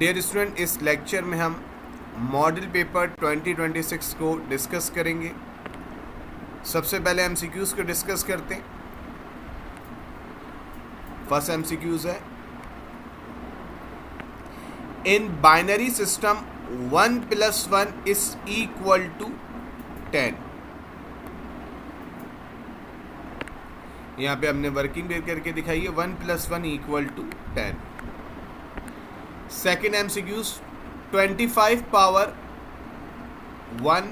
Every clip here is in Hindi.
डियर स्टूडेंट, इस लेक्चर में हम मॉडल पेपर 2026 को डिस्कस करेंगे। सबसे पहले एमसीक्यूज़ को डिस्कस करते हैं। फर्स्ट एमसीक्यूज़ है, in binary system 1 + 1 is equal to 10। यहाँ पे हमने वर्किंग बेर करके दिखाई है, 1 + 1 = 10। Second MCQs, 25 power 1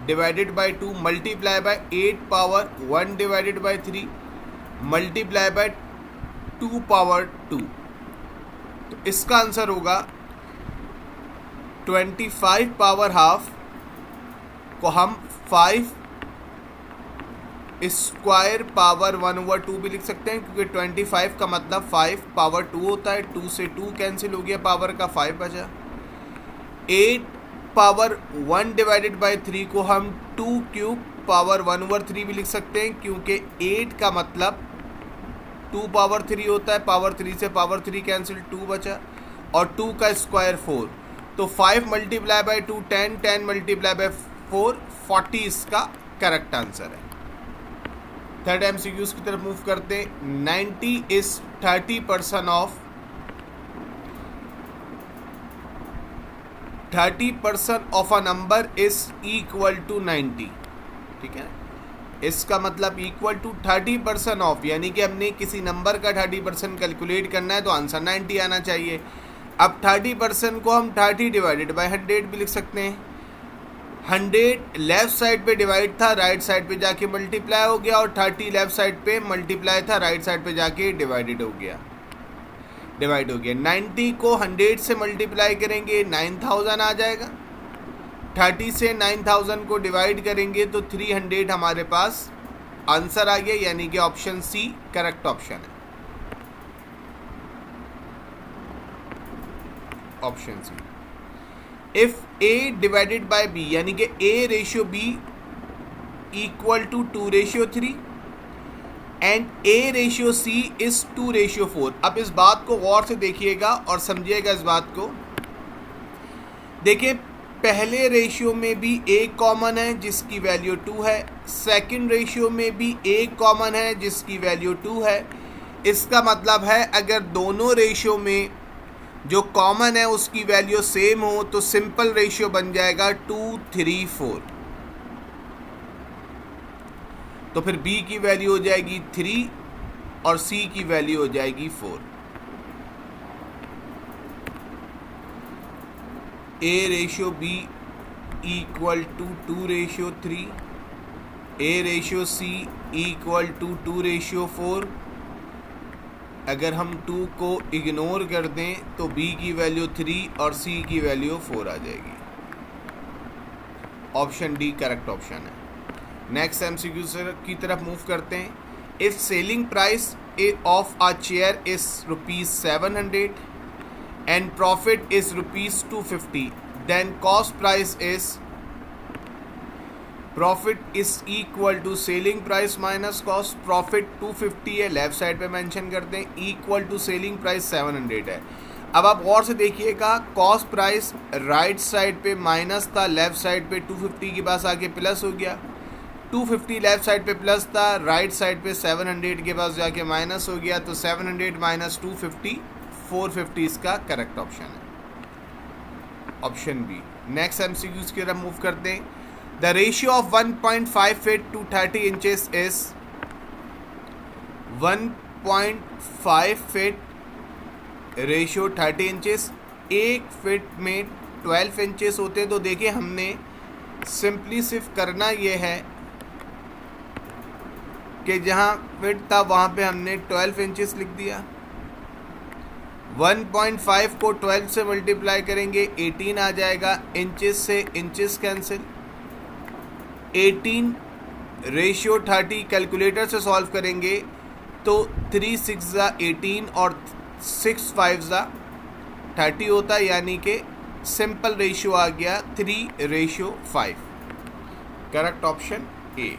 divided by 2 multiply by 8 power 1 divided by 3 multiply by 2 power 2। तो इसका आंसर होगा 25 पावर हाफ को हम 5 स्क्वायर पावर 1/2 भी लिख सकते हैं, क्योंकि 25 का मतलब 5 पावर 2 होता है। 2 से 2 कैंसिल हो गया, पावर का 5 बचा। 8 पावर 1 डिवाइडेड बाई 3 को हम 2 क्यूब पावर 1/3 भी लिख सकते हैं, क्योंकि 8 का मतलब 2 पावर 3 होता है। पावर 3 से पावर 3 कैंसिल, 2 बचा, और 2 का स्क्वायर 4। तो 5 मल्टीप्लाई बाई 2 10, 10 मल्टीप्लाई बाई 4 40 इसका करेक्ट आंसर है। थर्ड एमसीक्यूज की तरफ मूव करते हैं। 90 is 30% of 30% of a number is equal to 90। ठीक है, इसका मतलब इक्वल टू 30% ऑफ, यानी कि हमने किसी नंबर का 30% कैलकुलेट करना है तो आंसर 90 आना चाहिए। अब 30% को हम 30 डिवाइडेड बाई 100 भी लिख सकते हैं। 100 लेफ्ट साइड पे डिवाइड था, राइट साइड पे जाके मल्टीप्लाई हो गया, और 30 लेफ्ट साइड पे मल्टीप्लाई था, राइट साइड पे जाके डिवाइड हो गया। 90 को 100 से मल्टीप्लाई करेंगे 9000 आ जाएगा। 30 से 9000 को डिवाइड करेंगे तो 300 हमारे पास आंसर आ गया, यानी कि ऑप्शन सी करेक्ट ऑप्शन है। Option C. If A divided by B, यानी कि A ratio B equal to 2:3 and A ratio C is 2:4। अब इस बात को गौर से देखिएगा और समझिएगा इस बात को। देखिए, पहले रेशियो में भी ए कॉमन है जिसकी वैल्यू 2 है, सेकंड रेशियो में भी ए कॉमन है जिसकी वैल्यू 2 है। इसका मतलब है अगर दोनों रेशियो में जो कॉमन है उसकी वैल्यू सेम हो तो सिंपल रेशियो बन जाएगा 2, 3, 4। तो फिर बी की वैल्यू हो जाएगी 3 और सी की वैल्यू हो जाएगी 4। A ratio B equal to 2:3, A ratio C equal to 2:4। अगर हम 2 को इग्नोर कर दें तो b की वैल्यू 3 और c की वैल्यू 4 आ जाएगी। ऑप्शन डी करेक्ट ऑप्शन है। नेक्स्ट एमसीक्यू की तरफ मूव करते हैं। If selling price of a chair is ₹700 and profit is ₹250, then cost price is profit is equal to selling price minus cost. Profit 250 है, लेफ्ट साइड पे मेंशन करते हैं, इक्वल टू सेलिंग प्राइस 700 है। अब आप गौर से देखिएगा, कॉस्ट प्राइस राइट साइड पे माइनस था, लेफ्ट साइड पे 250 के पास आके प्लस हो गया। 250 लेफ्ट साइड पे प्लस था, राइट साइड पे 700 के पास जाके माइनस हो गया। तो 700 माइनस 250 450 इसका करेक्ट ऑप्शन है। Option B. नेक्स्ट एमसीक्यूज की तरफ मूव करते हैं। The ratio of 1.5 feet to 30 inches is 1.5 feet ratio 30 inches. 1 feet में 12 इंचेस होते हैं। तो देखिए, हमने सिंपली सिर्फ करना ये है कि जहाँ फिट था वहाँ पे हमने 12 इंचेस लिख दिया। 1.5 को 12 से मल्टीप्लाई करेंगे 18 आ जाएगा। इंचेस से इंचेस कैंसिल, 18 रेशियो 30 कैलकुलेटर से सॉल्व करेंगे तो 3 6 18 और 6 5 30 होता है, यानी कि सिंपल रेशियो आ गया 3:5। Correct option A.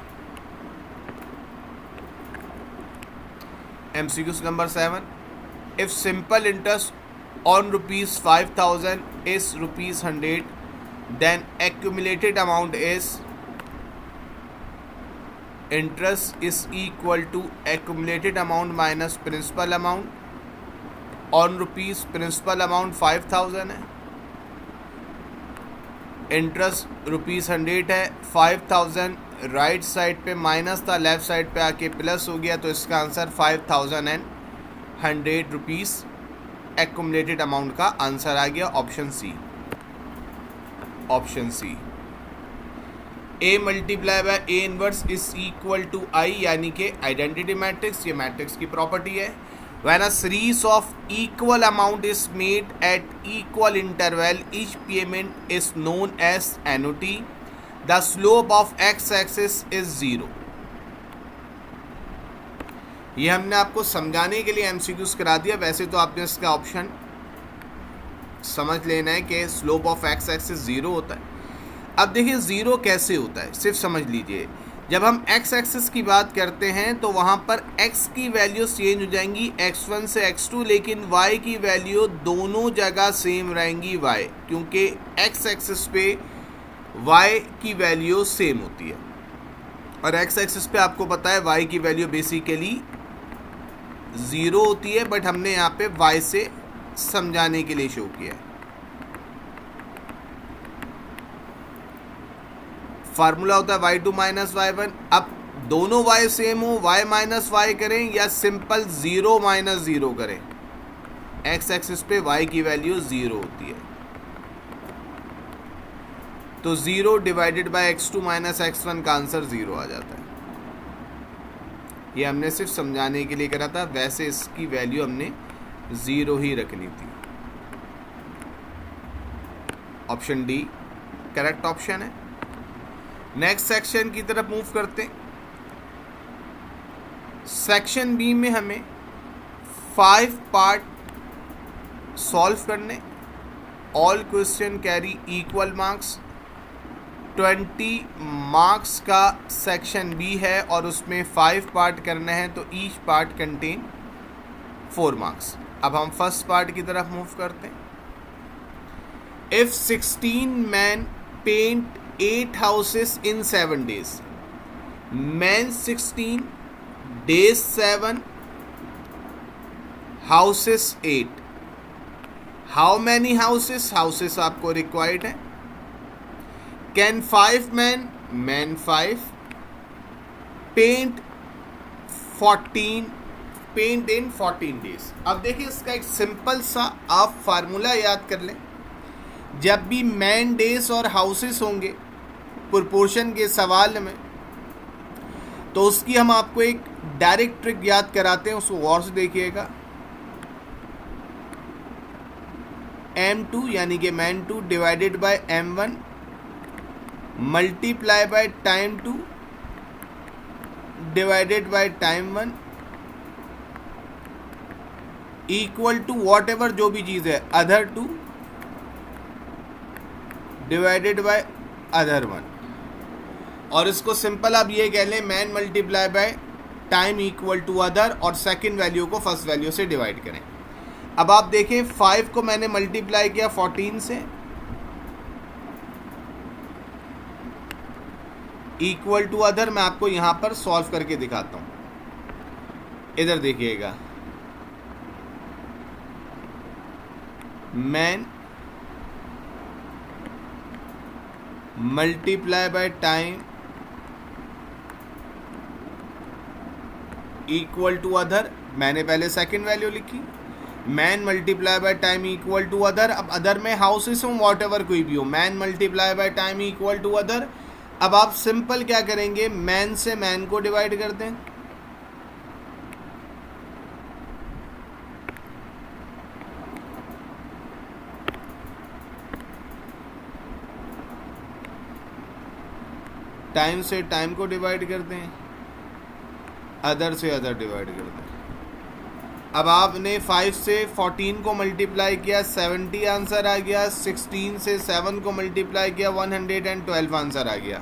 MCQ number 7, if simple interest on rupees 5000 is rupees 100, then accumulated amount is interest is equal to accumulated amount minus principal amount on rupees principal amount 5000 है, इंटरेस्ट रुपीज़ 100 है, 5000 राइट साइड पे माइनस था, लेफ्ट साइड पे आके प्लस हो गया, तो इसका आंसर 5100 रुपीज़ एक्युमुलेटेड अमाउंट का आंसर आ गया, option C. Option C A multiply by A inverse is equal to I, यानी कि आइडेंटिटी मैट्रिक्स, ये मैट्रिक्स की प्रॉपर्टी है। When a series of equal amount is made at equal interval, each payment is known as annuity. The slope of x-axis is 0. ये हमने आपको समझाने के लिए MCQs करा दिया, वैसे तो आपने इसका ऑप्शन समझ लेना है कि स्लोप ऑफ x-axis 0 होता है। अब देखिए 0 कैसे होता है, सिर्फ समझ लीजिए। जब हम x एक्सिस की बात करते हैं तो वहाँ पर x की वैल्यू चेंज हो जाएंगी x1 से x2, लेकिन y की वैल्यू दोनों जगह सेम रहेंगी y, क्योंकि x एक्सिस पे y की वैल्यू सेम होती है और x एक्सिस पे आपको पता है y की वैल्यू बेसिकली 0 होती है, बट हमने यहाँ पे y से समझाने के लिए शो किया है। फार्मूला होता है y2 माइनस y1। अब दोनों y सेम हो, y माइनस y करें या सिंपल 0 माइनस 0 करें, x एक्सिस पे y की वैल्यू 0 होती है, तो 0 divided by x2 minus x1 का आंसर 0 आ जाता है। ये हमने सिर्फ समझाने के लिए करा था, वैसे इसकी वैल्यू हमने 0 ही रखनी थी। ऑप्शन डी करेक्ट ऑप्शन है। नेक्स्ट सेक्शन की तरफ मूव करते हैं। सेक्शन बी में हमें 5 पार्ट सॉल्व करने, all question carry equal marks, 20 marks का सेक्शन बी है और उसमें 5 पार्ट करने हैं, तो ईच पार्ट कंटेन 4 मार्क्स। अब हम फर्स्ट पार्ट की तरफ मूव करते हैं। If 16 man paint 8 houses in 7 days, men 16, days 7, houses 8. How many houses? Houses आपको required है। Can 5 men 5, paint 14, paint in 14 days। अब देखिए इसका एक सिंपल सा आप फार्मूला याद कर लें। जब भी मैन डेज और हाउसेस होंगे प्रोपोर्शन के सवाल में, तो उसकी हम आपको एक डायरेक्ट ट्रिक याद कराते हैं, उसको गौर से देखिएगा। M2 यानी कि man 2 divided by M1 multiply by time 2 divided by time 1 equal to whatever जो भी चीज़ है अदर 2 डिवाइडेड बाय अदर 1। और इसको सिंपल आप ये कह लें, man multiply by time equal to other, और सेकंड वैल्यू को फर्स्ट वैल्यू से डिवाइड करें। अब आप देखें 5 को मैंने मल्टीप्लाई किया 14 से, इक्वल टू अदर। मैं आपको यहां पर सॉल्व करके दिखाता हूं, इधर देखिएगा। Man multiply by time equal to other, मैंने पहले सेकंड वैल्यू लिखी। Man multiply by time equal to other, अब अदर में हाउसेस हो वॉट एवर कोई भी हो, man multiply by time equal to other. अब आप सिंपल क्या करेंगे, मैन से मैन को डिवाइड कर दें, टाइम से टाइम को डिवाइड कर दें, अदर से अदर डिवाइड कर दें। अब आपने 5 से 14 को मल्टीप्लाई किया 70 आंसर आ गया, 16 से 7 को मल्टीप्लाई किया 112 आंसर आ गया।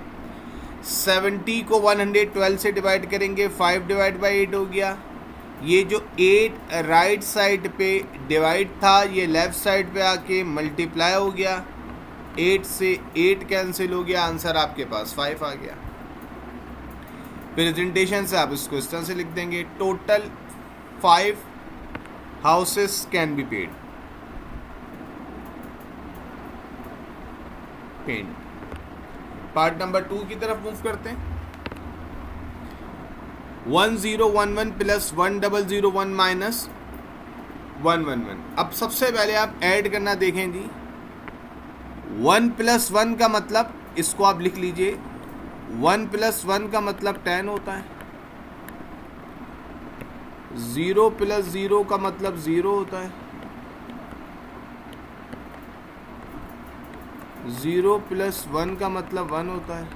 70 को 112 से डिवाइड करेंगे 5 डिवाइड बाई 8 हो गया, ये जो 8 राइट साइड पे डिवाइड था ये लेफ्ट साइड पे आके मल्टीप्लाई हो गया, 8 से 8 कैंसिल हो गया, आंसर आपके पास 5 आ गया। प्रेजेंटेशन से आप इसको इस तरह से लिख देंगे, total 5 houses can be paid. Part number 2 की तरफ मूव करते हैं। 1011 प्लस 1001 माइनस 111। अब सबसे पहले आप ऐड करना देखें जी। 1 + 1 का मतलब, इसको आप लिख लीजिए, 1 + 1 का मतलब 10 होता है। 0 + 0 का मतलब 0 होता है। 0 + 1 का मतलब 1 होता है।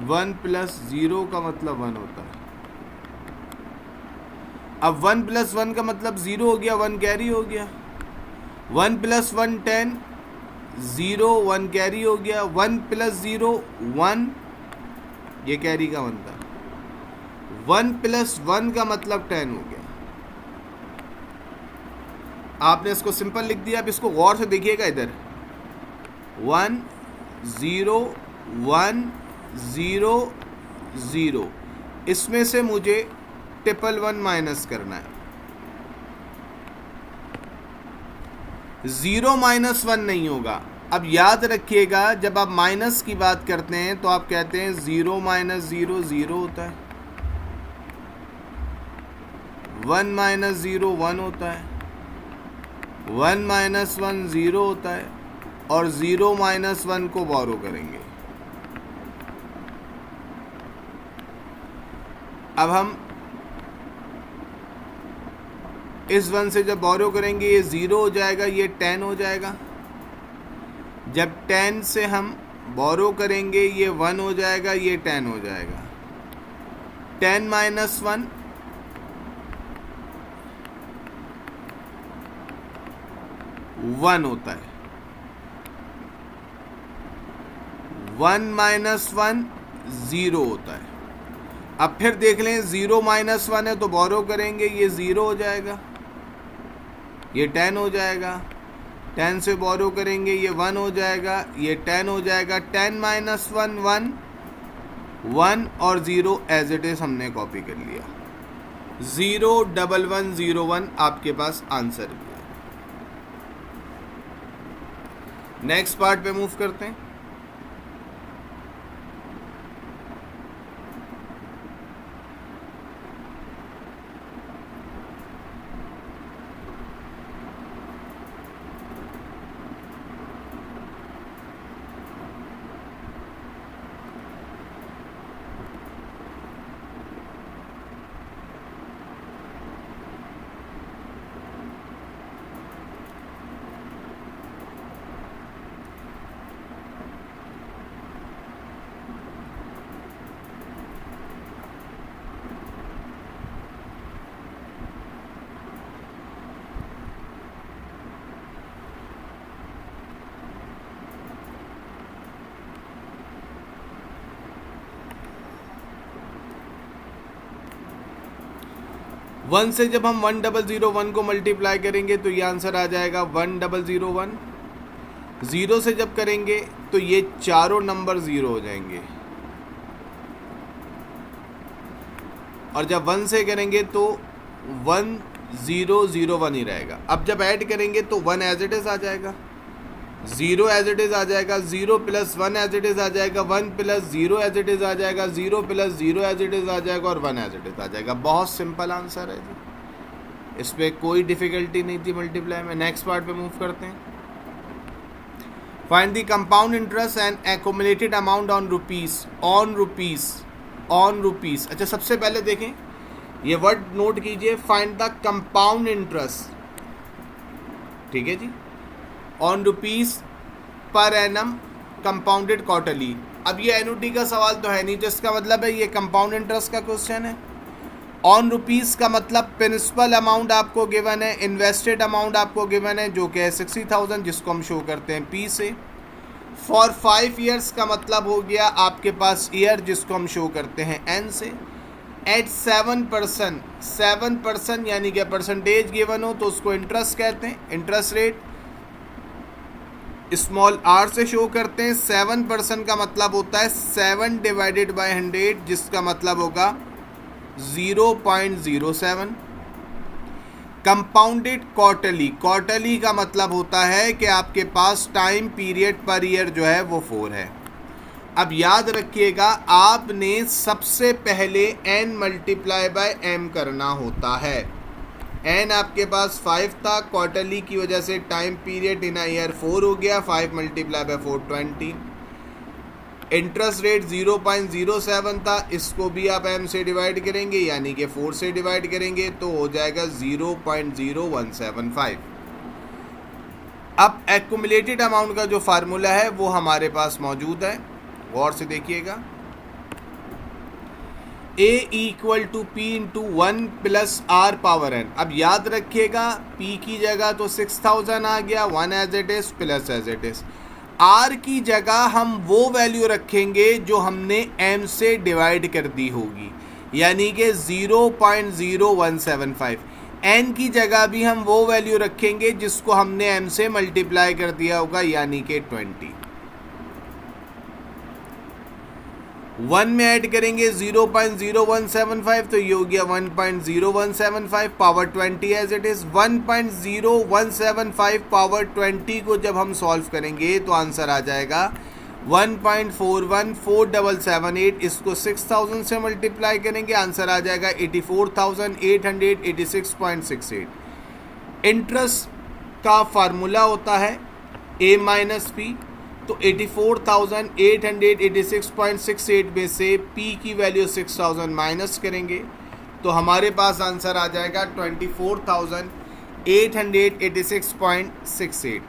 1 + 0 का मतलब 1 होता है। अब 1 + 1 का मतलब 0 हो गया, 1 कैरी हो गया। 1 + 1 10, 0 1 कैरी हो गया। 1 + 0 1, ये कैरी का 1 था। 1 + 1 का मतलब 10 हो गया। आपने इसको सिंपल लिख दिया। अब इसको गौर से देखिएगा इधर, 1 0 1 0 0, इसमें से मुझे 111 माइनस करना है। 0 - 1 नहीं होगा। अब याद रखिएगा, जब आप माइनस की बात करते हैं तो आप कहते हैं 0 - 0 0 होता है, 1 - 0 1 होता है, 1 - 1 0 होता है, और 0 - 1 को बोरो करेंगे। अब हम इस 1 से जब बोरो करेंगे ये 0 हो जाएगा, ये 10 हो जाएगा। जब 10 से हम बोरो करेंगे ये 1 हो जाएगा, ये 10 हो जाएगा। 10 - 1 1 होता है। 1 - 1 0 होता है। अब फिर देख लें, 0 - 1 है तो बोरो करेंगे, ये 0 हो जाएगा, ये 10 हो जाएगा। 10 से बोरो करेंगे ये 1 हो जाएगा, ये 10 हो जाएगा। 10 - 1 1, 1 और 0 एज इट इज हमने कॉपी कर लिया। 0 1 1 0 1 आपके पास आंसर भी है। नेक्स्ट पार्ट पे मूव करते हैं। वन से जब हम 1001 को मल्टीप्लाई करेंगे तो ये आंसर आ जाएगा 1001। 0 से जब करेंगे तो ये चारों नंबर 0 हो जाएंगे, और जब 1 से करेंगे तो 1001 ही रहेगा। अब जब ऐड करेंगे तो 1 एज इट इज आ जाएगा, 0 एज इट इज आ जाएगा, 0 + 1 एज इट इज आ जाएगा, 1 + 0 एज इट इज आ जाएगा, 0 + 0 एज इट इज आ जाएगा, और 1 एज इट इज आ जाएगा। बहुत सिंपल आंसर है जी, इस पर कोई डिफिकल्टी नहीं थी मल्टीप्लाई में। नेक्स्ट पार्ट पे मूव करते हैं। Find the compound interest and accumulated amount on rupees. On rupees. अच्छा, सबसे पहले देखें, ये वर्ड नोट कीजिए, फाइंड द कंपाउंड इंटरेस्ट, ठीक है जी, on rupees per annum compounded quarterly. अब ये एनुटी का सवाल तो है नहीं, जिसका मतलब है ये कंपाउंड इंटरेस्ट का क्वेश्चन है। ऑन रुपीस का मतलब प्रिंसिपल अमाउंट आपको गिवन है, इन्वेस्टेड अमाउंट आपको गिवन है जो कि है 60,000, जिसको हम शो करते हैं पी से। फॉर 5 ईयर्स का मतलब हो गया आपके पास ईयर जिसको हम शो करते हैं n से, एट 7% यानी कि परसेंटेज गिवन हो तो उसको इंटरेस्ट कहते हैं, इंटरेस्ट रेट स्मॉल r से शो करते हैं। 7% का मतलब होता है 7 डिवाइडेड बाय 100 जिसका मतलब होगा 0.07। कंपाउंडेड क्वार्टरली का मतलब होता है कि आपके पास टाइम पीरियड पर ईयर जो है वो 4 है। अब याद रखिएगा आपने सबसे पहले n मल्टीप्लाई बाय m करना होता है। n आपके पास 5 था, क्वार्टरली की वजह से टाइम पीरियड इन ईयर 4 हो गया, 5 मल्टीप्लाई बाय 4 20। इंटरेस्ट रेट 0.07 था, इसको भी आप m से डिवाइड करेंगे यानी कि 4 से डिवाइड करेंगे तो हो जाएगा 0.0175। अब एक्यूमुलेटेड अमाउंट का जो फार्मूला है वो हमारे पास मौजूद है, गौर से देखिएगा। A equal to P into 1 plus R power n। अब याद रखिएगा P की जगह तो 6000 आ गया, 1 as it is plus as it is. R की जगह हम वो वैल्यू रखेंगे जो हमने m से डिवाइड कर दी होगी यानी कि 0.0175। n की जगह भी हम वो वैल्यू रखेंगे जिसको हमने m से मल्टीप्लाई कर दिया होगा यानी कि 20। 1 में ऐड करेंगे 0.0175 तो ये हो गया 1.0175 power 20 as it is. 1.0175 power 20 को जब हम सॉल्व करेंगे तो आंसर आ जाएगा 1.414778। इसको 6000 से मल्टीप्लाई करेंगे, आंसर आ जाएगा 84,886.68। इंटरेस्ट का फार्मूला होता है a माइनस पी, तो 84,886.68 में से P की वैल्यू 6000 माइनस करेंगे तो हमारे पास आंसर आ जाएगा 24,886.68।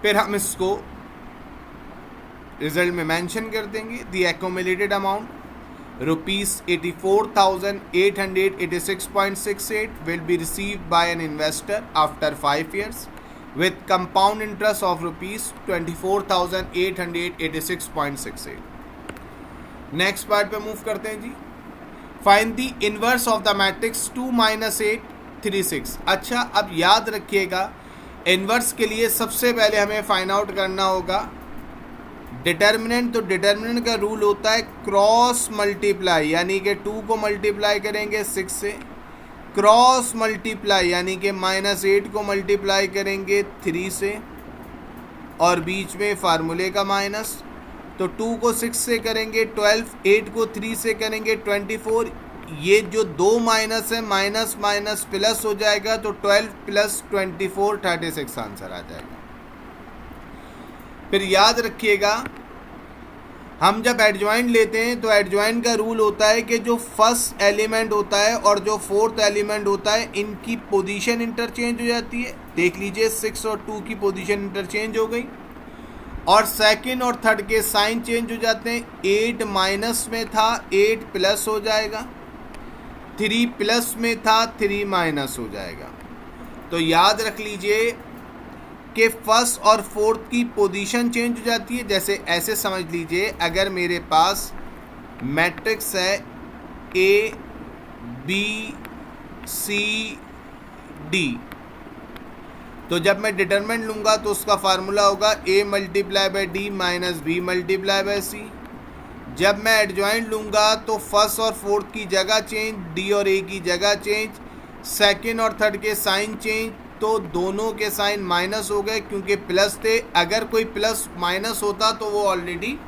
फिर हम इसको रिजल्ट में मेंशन कर देंगे। The accumulated amount ₹84886.68 will be received by an investor after 5 years with compound interest of ₹24,886.68। Next part पे मूव करते हैं जी। Find the inverse of the matrix 2 - 8 3 6। अच्छा, अब याद रखिएगा इनवर्स के लिए सबसे पहले हमें फाइंड आउट करना होगा डिटर्मिनेंट। तो डिटर्मिनेंट का रूल होता है क्रॉस मल्टीप्लाई, यानी कि 2 को मल्टीप्लाई करेंगे 6 से, क्रॉस मल्टीप्लाई यानी कि -8 को मल्टीप्लाई करेंगे 3 से और बीच में फार्मूले का माइनस। तो 2 को 6 से करेंगे 12, 8 को 3 से करेंगे 24। ये जो 2 माइनस है माइनस माइनस प्लस हो जाएगा तो 12 + 24 36 आंसर आ जाएगा। फिर याद रखिएगा हम जब एडजॉइंट लेते हैं तो एडजॉइंट का रूल होता है कि जो फर्स्ट एलिमेंट होता है और जो फोर्थ एलिमेंट होता है इनकी पोजीशन इंटरचेंज हो जाती है। देख लीजिए 6 और 2 की पोजीशन इंटरचेंज हो गई और सेकंड और थर्ड के साइन चेंज हो जाते हैं। 8 माइनस में था 8 प्लस हो जाएगा, 3 प्लस में था 3 माइनस हो जाएगा। तो याद रख लीजिए कि फर्स्ट और फोर्थ की पोजीशन चेंज हो जाती है। जैसे ऐसे समझ लीजिए अगर मेरे पास मैट्रिक्स है A B C D, तो जब मैं डिटरमिनेंट लूँगा तो उसका फार्मूला होगा A multiply by D minus B multiply by C। जब मैं एडजॉइंट लूँगा तो फर्स्ट और फोर्थ की जगह चेंज, D और A की जगह चेंज, सेकंड और थर्ड के साइन चेंज, तो दोनों के साइन माइनस हो गए क्योंकि प्लस थे। अगर कोई प्लस माइनस होता तो वो ऑलरेडी,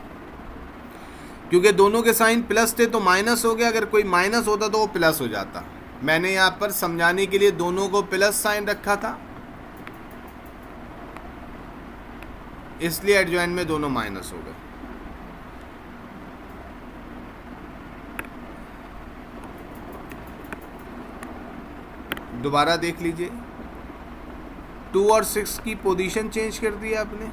क्योंकि दोनों के साइन प्लस थे तो माइनस हो गया, अगर कोई माइनस होता तो वो प्लस हो जाता। मैंने यहाँ पर समझाने के लिए दोनों को प्लस साइन रखा था, इसलिए एडजॉइंट में दोनों माइनस हो गए। दोबारा देख लीजिए, 2 और 6 की पोजीशन चेंज कर दी आपने,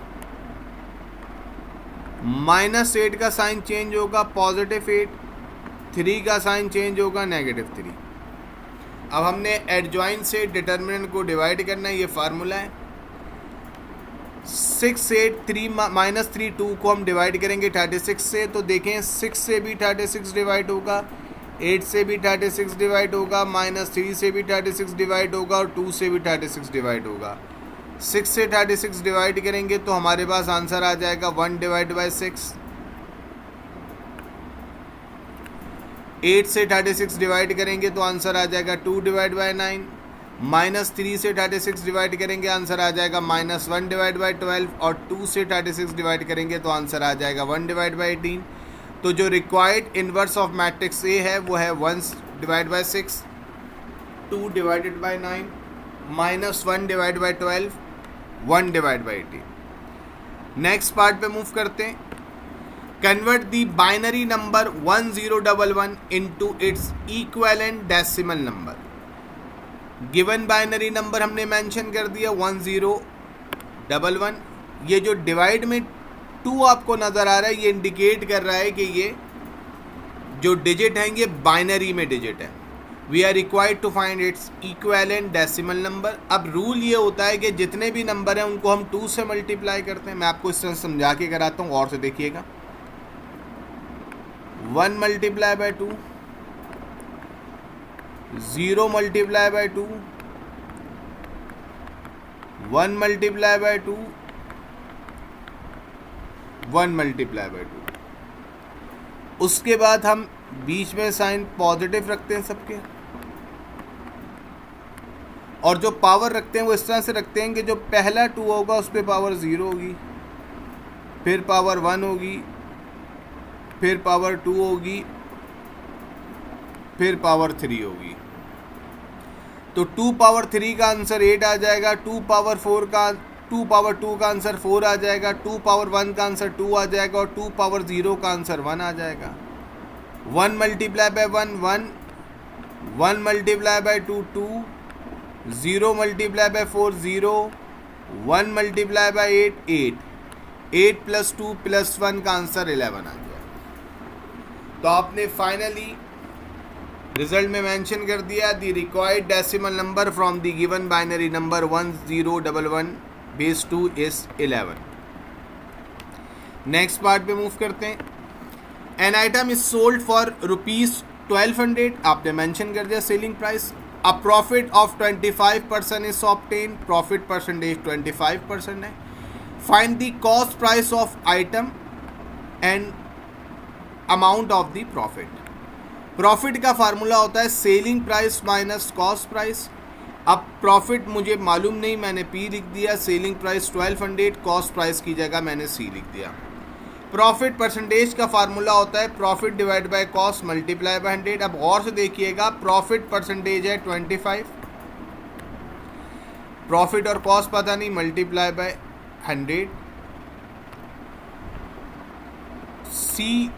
-8 का साइन चेंज होगा +8, 3 का साइन चेंज होगा -3। अब हमने एडजॉइंट से डिटरमिनेंट को डिवाइड करना है, ये फार्मूला है। 683 माइनस 3 2 को हम डिवाइड करेंगे 36 से, तो देखें 6 से भी 36 डिवाइड होगा, 8 से भी 36 डिवाइड होगा, माइनस 3 से भी 36 डिवाइड होगा और 2 से भी 36 डिवाइड होगा। 6 से 36 डिवाइड करेंगे तो हमारे पास आंसर आ जाएगा 1 डिवाइड बाई 6। 8 से 36 डिवाइड करेंगे तो आंसर आ जाएगा 2 डिवाइड बाई 9। माइनस 3 से 36 डिवाइड करेंगे आंसर आ जाएगा माइनस 1 डिवाइड बाई 12 और 2 से 36 डिवाइड करेंगे तो आंसर आ जाएगा 1 डिवाइड बाई 18। तो जो required inverse of matrix A है वो है 1 divide by 6, 2 divided by 9, minus 1 divide by 12, 1 divide by 18। Next part पे मूव करते हैं। कन्वर्ट दी binary number 1011 into its equivalent decimal number. Given binary number हमने मेंशन कर दिया 1011। ये जो डिवाइड में 2 आपको नज़र आ रहा है ये इंडिकेट कर रहा है कि ये जो डिजिट हैं ये बाइनरी में डिजिट है। We are required to find its equivalent decimal number. अब रूल ये होता है कि जितने भी नंबर हैं उनको हम 2 से मल्टीप्लाई करते हैं। मैं आपको इस तरह समझा के कराता हूँ, और से देखिएगा। 1 multiply by 2, 0 multiply by 2, 1 multiply by 2, 1 multiply by 2। उसके बाद हम बीच में साइन पॉजिटिव रखते हैं सबके, और जो पावर रखते हैं वो इस तरह से रखते हैं कि जो पहला 2 होगा उस पर पावर 0 होगी, फिर पावर 1 होगी, फिर पावर 2 होगी, फिर पावर 3 होगी। तो 2 पावर 3 का आंसर 8 आ जाएगा, 2 पावर 2 का आंसर 4 आ जाएगा, 2 पावर 1 का आंसर 2 आ जाएगा और 2 पावर 0 का आंसर 1 आ जाएगा। 1 multiply by 1 1, 1 multiply by 2 2, 0 multiply by 4 0, 1 multiply by 8 8, 8 plus 2 plus 1 का आंसर 11 आ गया। तो आपने फाइनली रिजल्ट में मेंशन कर दिया the required decimal number from the given binary number 1011 base 2 is 11। Next part पे मूव करते हैं। An item is sold for ₹1200, आपने मेंशन कर दिया selling price. A profit of 25% is obtain, profit percentage 25% है। Find the cost price of item and amount of the profit. Profit का फार्मूला होता है selling price minus cost price. अब प्रॉफिट मुझे मालूम नहीं, मैंने P लिख दिया, सेलिंग प्राइस 1200, कॉस्ट प्राइस की जगह मैंने C लिख दिया। प्रॉफिट परसेंटेज का फार्मूला होता है profit divide by cost multiply by 100। अब और से देखिएगा, प्रॉफिट परसेंटेज है 25, प्रॉफिट और कॉस्ट पता नहीं, multiply by 100। C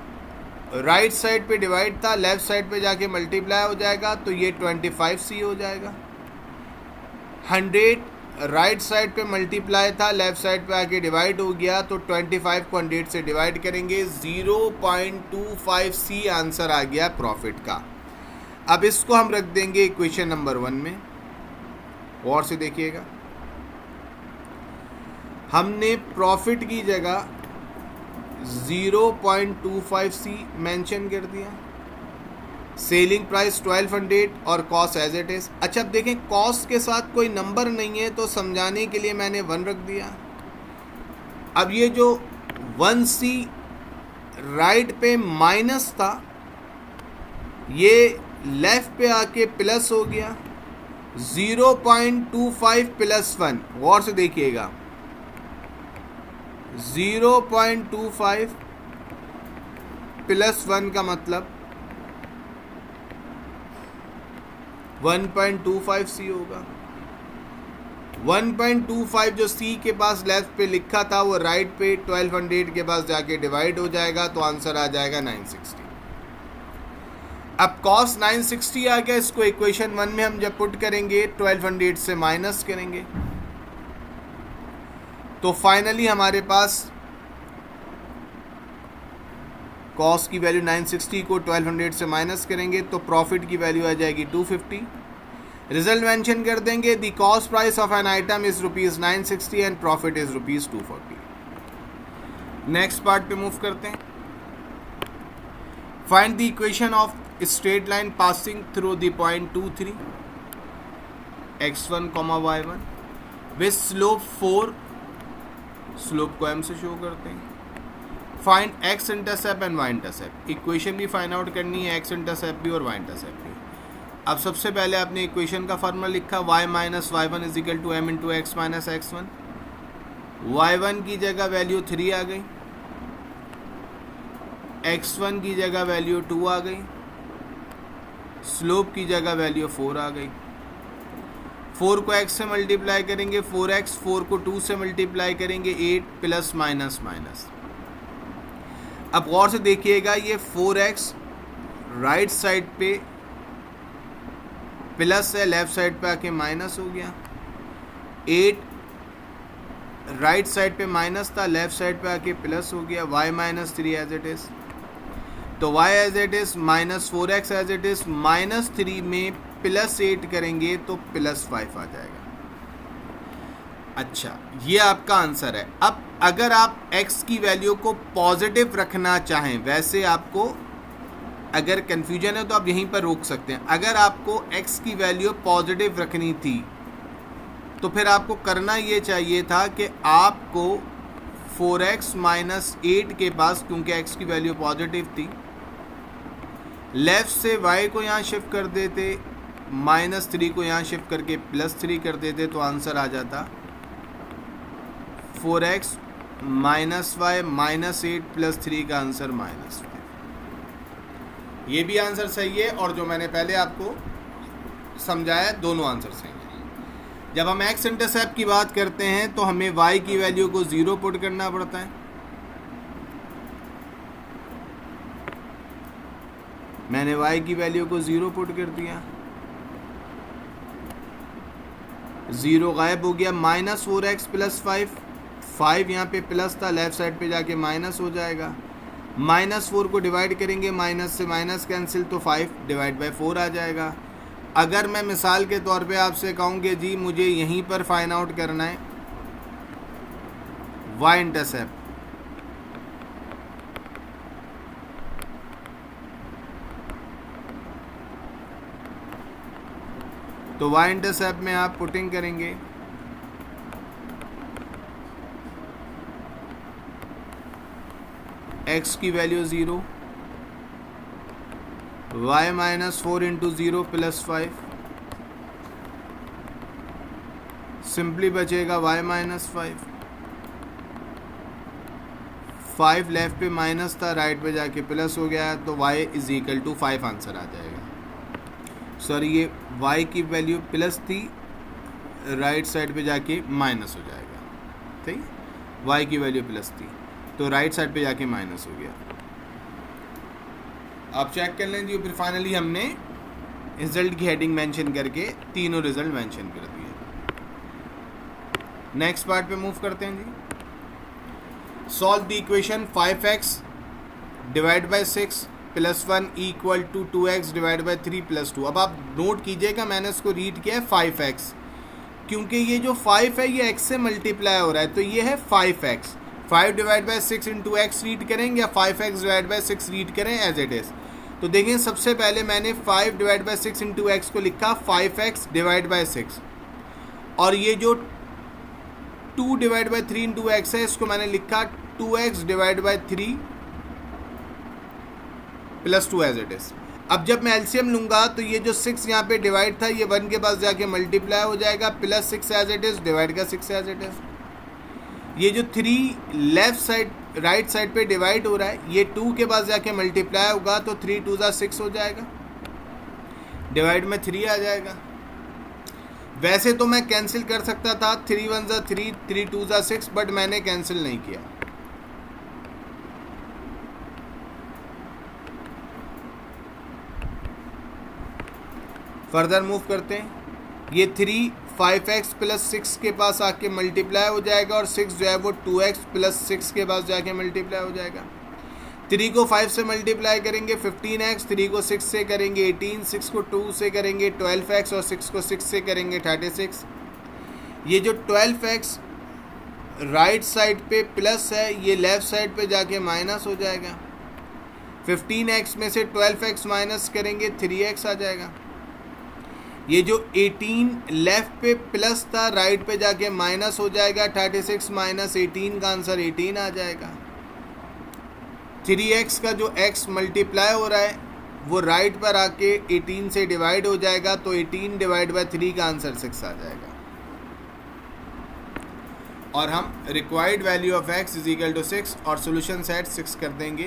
right side पे डिवाइड था, लेफ्ट साइड पे जाके मल्टीप्लाई हो जाएगा, तो ये 25C हो जाएगा। 100 राइट साइड पे मल्टीप्लाई था, लेफ्ट साइड पे आके डिवाइड हो गया, तो 25 को 100 से डिवाइड करेंगे, 0.25C आंसर आ गया प्रॉफिट का। अब इसको हम रख देंगे इक्वेशन नंबर 1 में, और से देखिएगा। हमने प्रॉफिट की जगह 0.25C मेंशन कर दिया, सेलिंग प्राइस 1200 और कॉस्ट एज इट इज। अच्छा, अब देखें कॉस्ट के साथ कोई नंबर नहीं है तो समझाने के लिए मैंने 1 रख दिया। अब ये जो 1C राइट पे माइनस था ये लेफ्ट पे आके प्लस हो गया, 0.25 प्लस 1, गौर से देखिएगा, 0.25 प्लस 1 का मतलब 1.25C होगा। 1.25 जो C के पास लेफ्ट पे लिखा था वो राइट पे 1200 के पास जाके डिवाइड हो जाएगा, तो आंसर आ जाएगा 960। अब कॉस्ट 960 आ गया, इसको इक्वेशन 1 में हम जब पुट करेंगे 1200 से माइनस करेंगे, तो फाइनली हमारे पास कॉस्ट की वैल्यू 960 को 1200 से माइनस करेंगे तो प्रॉफिट की वैल्यू आ जाएगी 250। रिजल्ट मेंशन कर देंगे, the cost price of an item is ₹960 and profit is ₹240। Next part पे मूव करते हैं। Find the equation of straight line passing through the point 2, 3 x1, y1 with slope 4, slope को m से शो करते हैं। Find x intercept and y intercept, equation भी फाइंड आउट करनी है, x इंटरसेप्ट भी और y इंटरसेप्ट भी। अब सबसे पहले आपने इक्वेशन का फार्मूला लिखा, y minus y1 is equal to m into x minus x1। y1 की जगह वैल्यू 3 आ गई, x1 की जगह वैल्यू 2 आ गई, स्लोप की जगह वैल्यू 4 आ गई। 4 को x से मल्टीप्लाई करेंगे 4x, 4 को 2 से मल्टीप्लाई करेंगे 8 प्लस माइनस माइनस। अब गौर से देखिएगा, ये 4x राइट साइड पे प्लस है, लेफ्ट साइड पे आके माइनस हो गया। 8 राइट साइड पे माइनस था, लेफ्ट साइड पे आके प्लस हो गया। y minus 3 as it is, तो y as it is minus 4x as it is, minus 3 में प्लस 8 करेंगे तो प्लस 5 आ जाएगा। अच्छा, ये आपका आंसर है। अब अगर आप x की वैल्यू को पॉजिटिव रखना चाहें, वैसे आपको अगर कन्फ्यूजन है तो आप यहीं पर रोक सकते हैं। अगर आपको x की वैल्यू पॉजिटिव रखनी थी तो फिर आपको करना ये चाहिए था कि आपको 4x माइनस 8 के पास, क्योंकि x की वैल्यू पॉजिटिव थी, लेफ्ट से y को यहाँ शिफ्ट कर देते, माइनस 3 को यहाँ शिफ्ट करके प्लस 3 कर देते, तो आंसर आ जाता 4x minus y minus 8 plus 3 का आंसर -5। ये भी आंसर सही है, और जो मैंने पहले आपको समझाया दोनों आंसर सही हैं। जब हम x इंटरसेप्ट की बात करते हैं तो हमें y की वैल्यू को 0 पुट करना पड़ता है। मैंने y की वैल्यू को 0 पुट कर दिया, 0 गायब हो गया। माइनस 4x प्लस 5 यहाँ पे प्लस था, लेफ्ट साइड पे जाके माइनस हो जाएगा। माइनस 4 को डिवाइड करेंगे, माइनस से माइनस कैंसिल, तो 5 डिवाइड बाई 4 आ जाएगा। अगर मैं मिसाल के तौर पे आपसे कहूँ कि जी मुझे यहीं पर फाइंड आउट करना है y इंटरसेप्ट, तो y इंटरसेप्ट में आप पुटिंग करेंगे x की value 0, y minus 4 into 0 plus 5, simply बचेगा y माइनस 5 लेफ्ट पे माइनस था, राइट पे जाके प्लस हो गया, तो y is equal to 5 answer आ जाएगा। सॉरी, ये y की वैल्यू प्लस थी, राइट साइड पे जाके माइनस हो जाएगा, ठीक, y की वैल्यू प्लस थी तो राइट साइड पे जाके माइनस हो गया। आप चेक कर लें जी। फिर फाइनली हमने रिजल्ट की हेडिंग मेंशन करके तीनों रिजल्ट मेंशन कर दिए। नेक्स्ट पार्ट पे मूव करते हैं जी। Solve the equation 5x divide by 6 plus 1 equal to 2x divide by 3 plus 2। अब आप नोट कीजिएगा, मैंने इसको रीड किया है 5x, क्योंकि ये जो 5 है ये x से मल्टीप्लाई हो रहा है, तो ये है 5x। 5 divide by 6 into x read करेंगे या 5x डिवाइड बाई 6 रीड करें एज इट इज़। तो देखें, सबसे पहले मैंने 5 डिवाइड बाई 6 इंटू एक्स को लिखा 5x डिवाइड बाई 6, और ये जो 2 डिवाइड बाई 3 इंटू एक्स है इसको मैंने लिखा 2x divide by 3 plus 2 as it is. अब जब मैं एलसीएम लूँगा तो ये जो 6 यहाँ पे डिवाइड था ये 1 के पास जाके मल्टीप्लाई हो जाएगा, plus 6 as it is divide का 6 एज इट इज़। ये जो 3 लेफ्ट साइड राइट साइड पे डिवाइड हो रहा है, ये 2 के पास जाके मल्टीप्लाई होगा तो 3 2 ज़ा 6 हो जाएगा, डिवाइड में 3 आ जाएगा। वैसे तो मैं कैंसिल कर सकता था, 3 1 ज़ा 3, 3 2 ज़ा 6, बट मैंने कैंसिल नहीं किया। फर्दर मूव करते हैं। ये 3 5x प्लस 6 के पास आके मल्टीप्लाई हो जाएगा, और 6 जो है वो 2x प्लस 6 के पास जाके मल्टीप्लाई हो जाएगा। 3 को 5 से मल्टीप्लाई करेंगे 15x, 3 को 6 से करेंगे 18, 6 को 2 से करेंगे 12x और 6 को 6 से करेंगे 36। ये जो 12x राइट साइड पे प्लस है, ये लेफ़्ट साइड पे जाके माइनस हो जाएगा। 15x में से 12x माइनस करेंगे 3x आ जाएगा। ये जो 18 लेफ़्ट पे प्लस था, राइट पे जाके माइनस हो जाएगा। 36 माइनस 18 का आंसर 18 आ जाएगा। 3x का जो x मल्टीप्लाई हो रहा है वो राइट पर आके 18 से डिवाइड हो जाएगा, तो 18 डिवाइड बाय 3 का आंसर 6 आ जाएगा। और हम required value of x is equal to 6 और सोल्यूशन सेट 6 कर देंगे,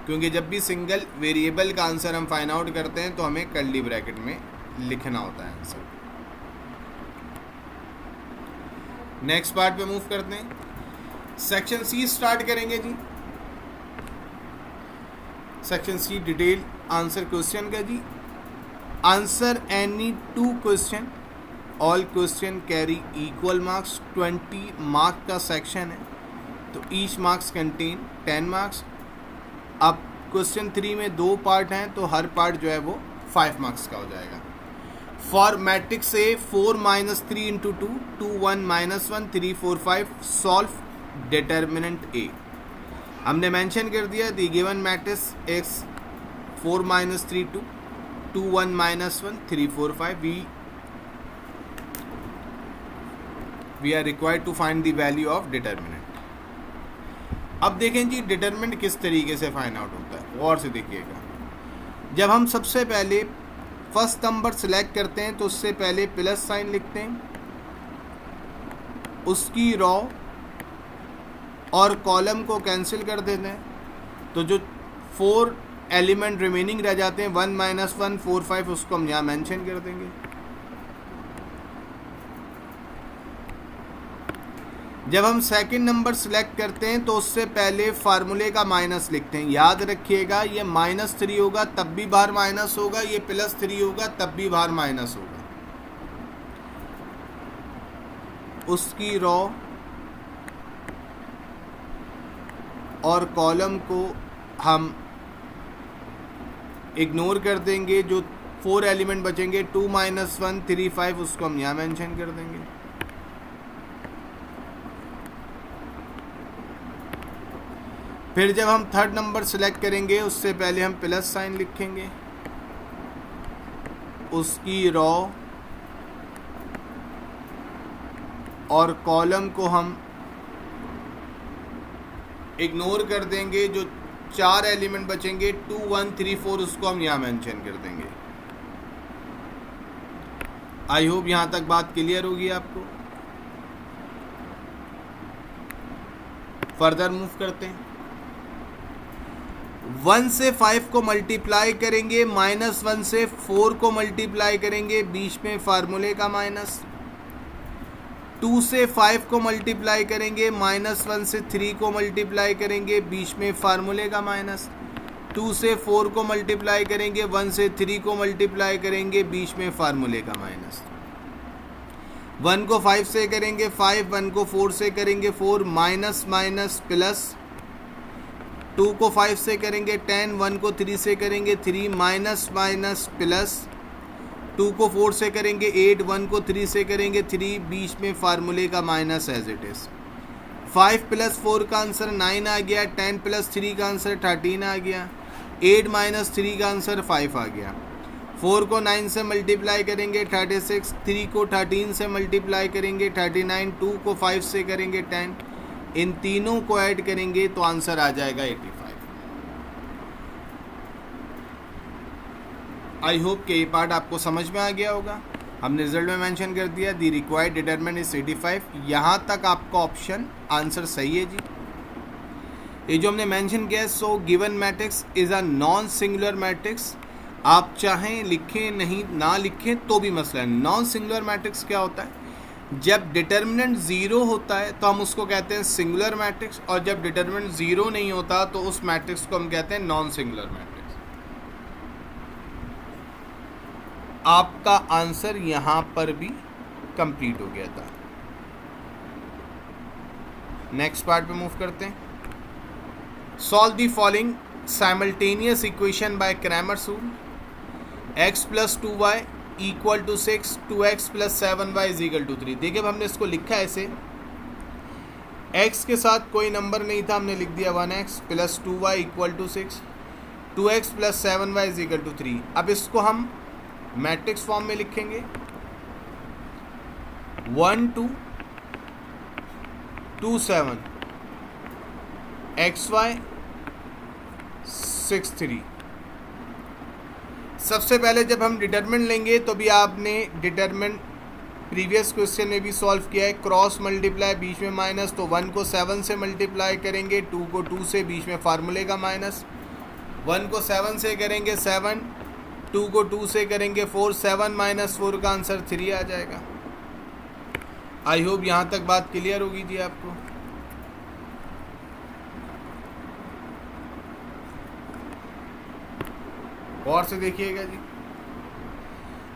क्योंकि जब भी सिंगल वेरिएबल का आंसर हम फाइंड आउट करते हैं तो हमें कर्ली ब्रैकेट में लिखना होता है आंसर। नेक्स्ट पार्ट पे मूव करते हैं। सेक्शन सी स्टार्ट करेंगे जी। Section C detail answer question का जी। Answer any 2 question, all question carry equal marks. 20 mark का सेक्शन है, तो ईच मार्क्स कंटेन 10 मार्क्स। अब क्वेश्चन 3 में 2 पार्ट हैं, तो हर पार्ट जो है वो 5 मार्क्स का हो जाएगा। For matrix A 4 - 3 × 2 2 1 -1 3 4 5 solve determinant ए। हमने मेंशन कर दिया the given matrix x 4 - 3 2 2 1 -1 3 4 5 we are required to find the value of determinant. अब देखें जी डिटर्मिनेंट किस तरीके से फाइंड आउट होता है, और से देखिएगा। जब हम सबसे पहले फर्स्ट नंबर सेलेक्ट करते हैं तो उससे पहले प्लस साइन लिखते हैं, उसकी रॉ और कॉलम को कैंसिल कर देते हैं, तो जो 4 एलिमेंट रिमेनिंग रह जाते हैं 1 - 1 4 5, उसको हम यहाँ मेंशन कर देंगे। जब हम सेकंड नंबर सेलेक्ट करते हैं तो उससे पहले फार्मूले का माइनस लिखते हैं। याद रखिएगा ये -3 होगा तब भी बाहर माइनस होगा, ये +3 होगा तब भी बाहर माइनस होगा। उसकी रॉ और कॉलम को हम इग्नोर कर देंगे। जो 4 एलिमेंट बचेंगे 2 - 1 3 5, उसको हम यहाँ मेंशन कर देंगे। फिर जब हम थर्ड नंबर सेलेक्ट करेंगे उससे पहले हम प्लस साइन लिखेंगे, उसकी रॉ और कॉलम को हम इग्नोर कर देंगे। जो 4 एलिमेंट बचेंगे 2 1 3 4, उसको हम यहाँ मेंशन कर देंगे। आई होप यहाँ तक बात क्लियर होगी आपको। फर्दर मूव करते हैं। 1 से 5 को मल्टीप्लाई करेंगे, -1 से 4 को मल्टीप्लाई करेंगे, बीच में फार्मूले का माइनस। 2 से 5 को मल्टीप्लाई करेंगे, -1 से 3 को मल्टीप्लाई करेंगे, बीच में फार्मूले का माइनस। 2 से 4 को मल्टीप्लाई करेंगे, 1 से 3 को मल्टीप्लाई करेंगे, बीच में फार्मूले का माइनस। 1 को 5 से करेंगे 5, 1 को 4 से करेंगे 4, माइनस माइनस प्लस। 2 को 5 से करेंगे 10, 1 को 3 से करेंगे 3, माइनस माइनस प्लस। 2 को 4 से करेंगे 8, 1 को 3 से करेंगे 3, बीच में फार्मूले का माइनस एज इट इज़। 5 + 4 का आंसर 9 आ गया, 10 + 3 का आंसर 13 आ गया, 8 - 3 का आंसर 5 आ गया। 4 को 9 से मल्टीप्लाई करेंगे 36, 3 को 13 से मल्टीप्लाई करेंगे 39, 2 को 5 से करेंगे 10, इन तीनों को ऐड करेंगे तो आंसर आ जाएगा 85। आई होप कि ये पार्ट आपको समझ में आ गया होगा। हमने रिजल्ट में मेंशन कर दिया दी रिक्वायर्ड डिटरमिनेंट इज 85। यहाँ तक आपका ऑप्शन आंसर सही है जी। ये जो हमने मेंशन किया है, so given matrix is a non singular matrix. आप चाहें लिखें नहीं ना लिखें तो भी मसला है। नॉन सिंगुलर मैट्रिक्स क्या होता है? जब डिटर्मिनेंट 0 होता है तो हम उसको कहते हैं सिंगुलर मैट्रिक्स, और जब डिटर्मिनेंट 0 नहीं होता तो उस मैट्रिक्स को हम कहते हैं नॉन सिंगुलर मैट्रिक्स। आपका आंसर यहाँ पर भी कंप्लीट हो गया था। नेक्स्ट पार्ट पे मूव करते हैं। Solve the following simultaneous equation by Cramer's rule, x plus 2y equal to 6, 2x plus 7y is equal to 3। देखिए अब हमने इसको लिखा है ऐसे, x के साथ कोई नंबर नहीं था, हमने लिख दिया 1x plus 2y equal to 6, 2x plus 7y is equal to 3। अब इसको हम मैट्रिक्स फॉर्म में लिखेंगे, 1 2 2 7 xy 6 3। सबसे पहले जब हम डिटरमिनेंट लेंगे तो भी आपने डिटरमिनेंट प्रीवियस क्वेश्चन में भी सॉल्व किया है, क्रॉस मल्टीप्लाई बीच में माइनस, तो 1 को 7 से मल्टीप्लाई करेंगे, 2 को 2 से, बीच में फार्मूले का माइनस, 1 को 7 से करेंगे 7, 2 को 2 से करेंगे 4, 7 माइनस 4 का आंसर 3 आ जाएगा। आई होप यहाँ तक बात क्लियर होगी जी आपको। और से देखिएगा जी,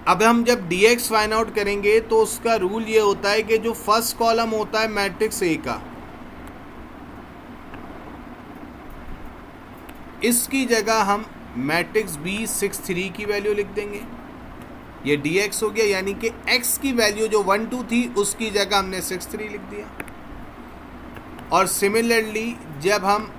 अब हम जब dx फाइंड आउट करेंगे तो उसका रूल ये होता है कि जो फर्स्ट कॉलम होता है मैट्रिक्स ए का, इसकी जगह हम मैट्रिक्स बी 6 3 की वैल्यू लिख देंगे। ये dx हो गया, यानी कि x की वैल्यू जो 1 2 थी उसकी जगह हमने 6 3 लिख दिया। और सिमिलरली जब हम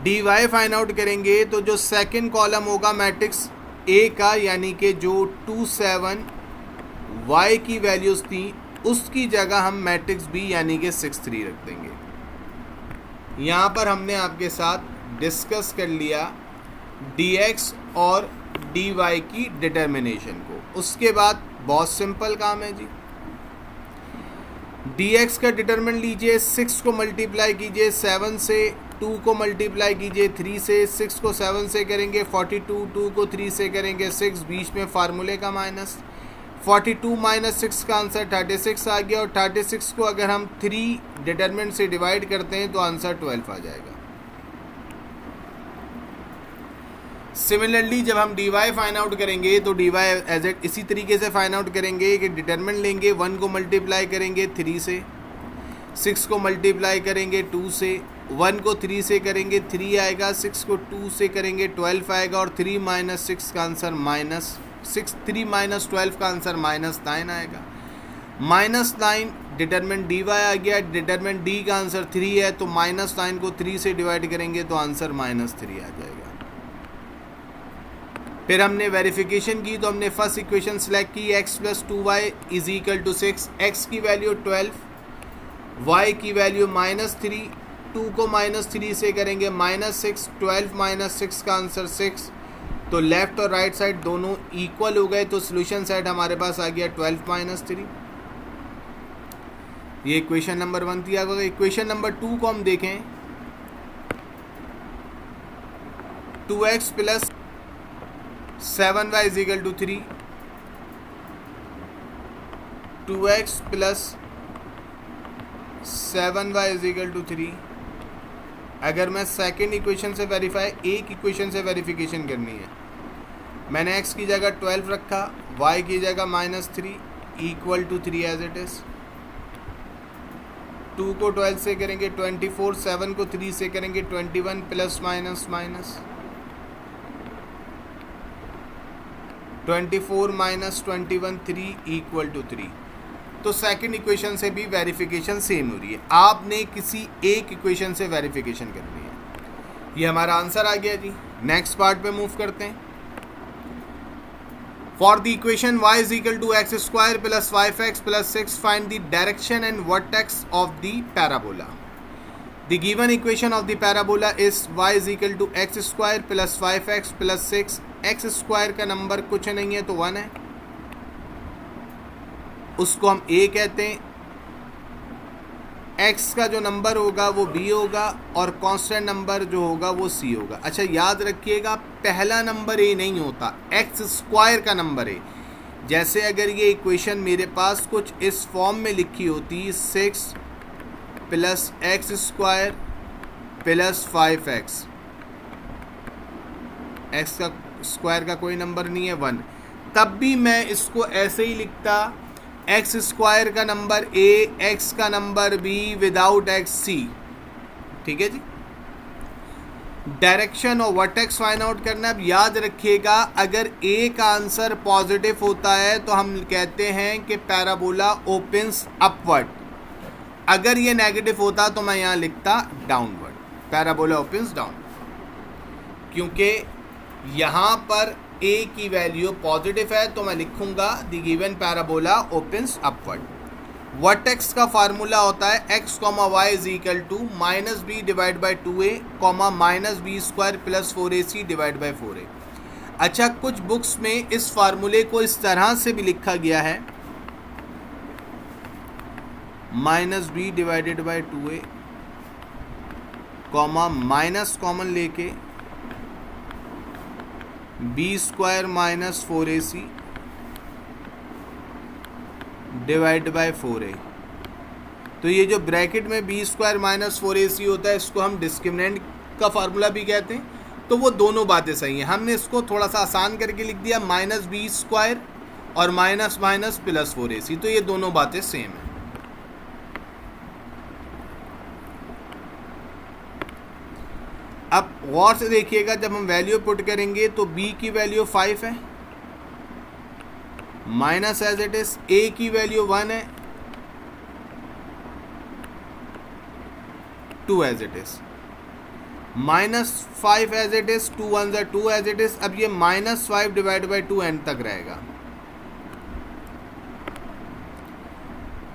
dy फाइंड आउट करेंगे तो जो सेकंड कॉलम होगा मैट्रिक्स ए का, यानी कि जो 2 7 y की वैल्यूज़ थी उसकी जगह हम मैट्रिक्स बी यानी कि 6 3 रख देंगे। यहाँ पर हमने आपके साथ डिस्कस कर लिया dx और dy की डिटर्मिनेशन को। उसके बाद बहुत सिंपल काम है जी, dx का डिटरमिनेंट लीजिए, 6 को मल्टीप्लाई कीजिए 7 से, 2 को मल्टीप्लाई कीजिए 3 से, 6 को 7 से करेंगे 42, 2 को 3 से करेंगे 6, बीच में फार्मूले का माइनस, 42 माइनस 6 का आंसर 36 आ गया। और 36 को अगर हम 3 डिटरमिनेंट से डिवाइड करते हैं तो आंसर 12 आ जाएगा। सिमिलरली जब हम dy फाइंड आउट करेंगे तो dy एज ए इसी तरीके से फाइंड आउट करेंगे कि डिटरमिनेंट लेंगे, 1 को मल्टीप्लाई करेंगे 3 से, 6 को मल्टीप्लाई करेंगे 2 से, 1 को 3 से करेंगे 3 आएगा, 6 को 2 से करेंगे 12 आएगा, और 3 माइनस 6 का आंसर माइनस 6, 3 माइनस 12 का आंसर -9 आएगा। -9 डिटरमिनेंट dy आ गया, डिटरमिनेंट d का आंसर 3 है, तो -9 को 3 से डिवाइड करेंगे तो आंसर -3 आ जाएगा। फिर हमने वेरिफिकेशन की तो हमने फर्स्ट इक्वेशन सेलेक्ट की, x plus 2y is equal to 6, x की वैल्यू 12, y की वैल्यू -3, 2 को -3 से करेंगे -6, 12 माइनस 6 का आंसर 6। तो लेफ्ट और राइट साइड दोनों इक्वल हो गए, तो सोल्यूशन साइड हमारे पास आ गया 12 - 3। ये इक्वेशन नंबर 1 थी। अगर इक्वेशन नंबर 2 को हम देखें, 2x plus 7y is equal to 3, 2x plus 7y is equal to 3। अगर मैं सेकेंड इक्वेशन से वेरीफाई, एक इक्वेशन से वेरिफिकेशन करनी है, मैंने x की जगह 12 रखा, y की जगह -3 equal to 3 as it is. 2 को 12 से करेंगे 24, 7 को 3 से करेंगे 21, plus minus minus 24 minus 21, 3 equal to 3। तो सेकंड इक्वेशन से भी वेरिफिकेशन सेम हो रही है, आपने किसी एक इक्वेशन से वेरिफिकेशन करनी है। ये हमारा आंसर आ गया जी। नेक्स्ट पार्ट पे मूव करते हैं। For the equation y is equal to x square plus 5x plus 6 find the direction and vertex of the parabola. The given equation of the parabola is y is equal to x square plus 5x plus 6। X square का नंबर कुछ नहीं है तो 1 है, उसको हम a कहते हैं। x का जो नंबर होगा वो b होगा और कांस्टेंट नंबर जो होगा वो c होगा। अच्छा याद रखिएगा, पहला नंबर a नहीं होता, एक्स स्क्वायर का नंबर है। जैसे अगर ये इक्वेशन मेरे पास कुछ इस फॉर्म में लिखी होती, 6 plus x square plus 5x, x का स्क्वायर का कोई नंबर नहीं है 1, तब भी मैं इसको ऐसे ही लिखता, एक्स स्क्वायर का नंबर a, एक्स का number b, without x c। ठीक है जी। डायरेक्शन और वर्टेक्स फाइंड आउट करना है। अब याद रखिएगा, अगर ए का आंसर पॉजिटिव होता है तो हम कहते हैं कि पैराबोला ओपन्स अपवर्ड। अगर ये नेगेटिव होता तो मैं यहाँ लिखता डाउनवर्ड, पैराबोला ओपन्स डाउन, क्योंकि यहाँ पर ए की वैल्यू पॉजिटिव है तो मैं लिखूंगा the given parabola opens upward. Vertex का फार्मूला होता है x, y is equal to minus b divide by 2a comma minus b square plus 4ac divide by 4a। अच्छा, कुछ बुक्स में इस फार्मूले को इस तरह से भी लिखा गया है, minus B divided by 2a comma minus common लेके B square minus 4ac divide by 4a। तो ये जो ब्रैकेट में बी स्क्वायर माइनस 4ac होता है, इसको हम डिस्क्रिमिनेंट का फार्मूला भी कहते हैं। तो वो दोनों बातें सही हैं। हमने इसको थोड़ा सा आसान करके लिख दिया, माइनस बी स्क्वायर और माइनस माइनस प्लस 4ac। तो ये दोनों बातें सेम हैं। अब गौर से देखिएगा, जब हम वैल्यू पुट करेंगे तो b की वैल्यू 5 है, minus as it is a की वैल्यू 1 है, 2 as it is, minus 5 as it is, 2 1 ज़ा 2 एज इट इज। अब ये माइनस 5 डिवाइड बाई 2 एंड तक रहेगा,